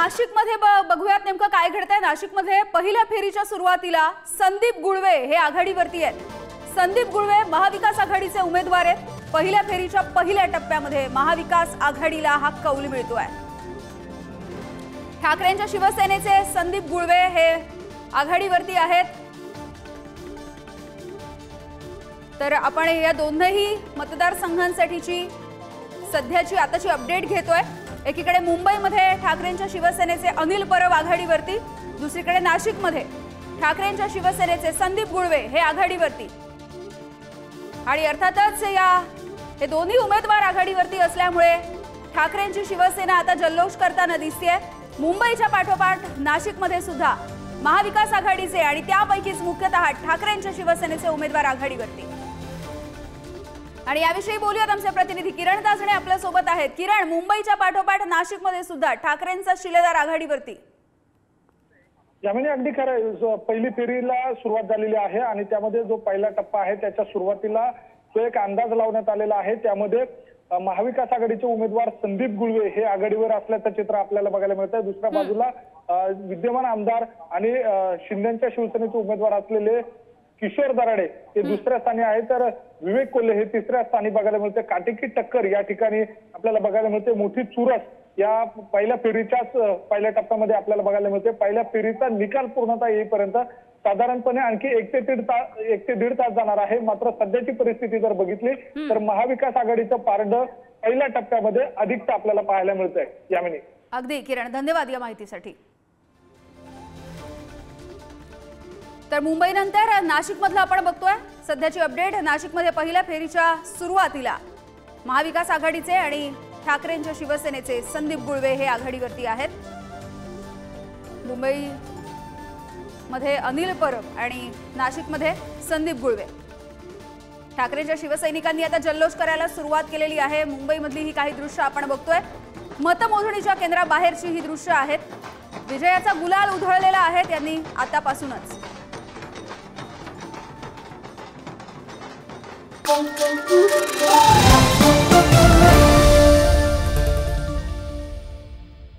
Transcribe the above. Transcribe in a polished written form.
नाशिकमध्ये बघूयात नेमकं काय घडतंय। नाशिकमध्ये पहिल्या फेरीच्या सुरुवातीला संदीप गुळवे हे आघाडीवरती आहेत। संदीप गुळवे महाविकास आघाडीचे उमेदवार आहेत। पहिल्या फेरीच्या पहिल्या टप्प्यामध्ये महाविकास आघाडीला हा कौल मिळतोय। ठाकरेंच्या शिवसेनेचे संदीप गुळवे हे आघाडीवरती आहेत। तर आपण या दोन्ही मतदारसंघांसाठीची सध्याची आताची अपडेट घेतोय। एकीकडे मुंबईमध्ये ठाकरेंच्या शिवसेनेचे अनिल परब आघाडीवरती, दुसरीकडे नाशिकमध्ये ठाकरेंच्या शिवसेनेचे संदीप गुळवे हे आघाडीवरती। आणि अर्थातच हे दोन्ही उमेदवार आघाडीवरती असल्यामुळे ठाकरेंची शिवसेना आता जल्लोष करताना दिसतेय। मुंबईच्या पाठोपाठ नाशिकमध्ये सुद्धा महाविकास आघाडीचे आणि त्यापैकीच मुख्यतः ठाकरेंच्या शिवसेनेचे उमेदवार आघाडीवरती। आणि याविषयी बोलूयात, आमचे प्रतिनिधी किरण ताजणे आपल्या सोबत आहेत। किरण, मुंबईच्या पाठोपाठ नाशिकमध्ये सुद्धा ठाकरेंचा शिलेदार आघाडीवरती। यामिनी अगदी खरं, पहिली फेरीला सुरुवात झालेली आहे आणि त्यामध्ये जो पहिला टप्पा आहे त्याच्या सुरुवातीला जो एक अंदाज लावण्यात आलेला आहे त्यामध्ये महाविकास आघाडीचे उमेदवार संदीप गुळवे हे आघाडीवर असल्याचं चित्र आपल्याला बघायला मिळतंय। दुसऱ्या बाजूला विद्यमान आमदार आणि शिंदेच्या शिवसेनेचे उमेदवार असलेले किशोर दराडे हे दुसऱ्या स्थानी आहे, तर विवेक कोल्हे हे तिसऱ्या स्थानी बघायला मिळते। काटेकी टक्कर या ठिकाणी आपल्याला बघायला मिळते। मोठी चुरस या पहिल्या फेरीच्याच पहिल्या टप्प्यामध्ये आपल्याला बघायला मिळते। पहिल्या फेरीचा निकाल पूर्णतः येईपर्यंत साधारणपणे आणखी 1 ते 1.5 तास जाणार आहे। मात्र सध्याची परिस्थिती जर बघितली तर महाविकास आघाडीचं पारडं पहिल्या टप्प्यामध्ये अधिकच आपल्याला पाहायला मिळतंय। यामिनी अगदी किरण, धन्यवाद या माहितीसाठी। तर मुंबईनंतर नाशिकमधलं आपण बघतोय सध्याची अपडेट। नाशिकमध्ये पहिल्या फेरीच्या सुरुवातीला महाविकास आघाडीचे आणि ठाकरेंच्या शिवसेनेचे संदीप गुळवे हे आघाडीवरती आहेत। मुंबईमध्ये अनिल परब आणि नाशिकमध्ये संदीप गुळवे। ठाकरेंच्या शिवसैनिकांनी आता जल्लोष करायला सुरुवात केलेली आहे। मुंबईमधली ही काही दृश्य आपण बघतोय। मतमोजणीच्या केंद्राबाहेरची ही दृश्य आहेत। विजयाचा गुलाल उधळलेला आहे त्यांनी आतापासूनच। Thank you.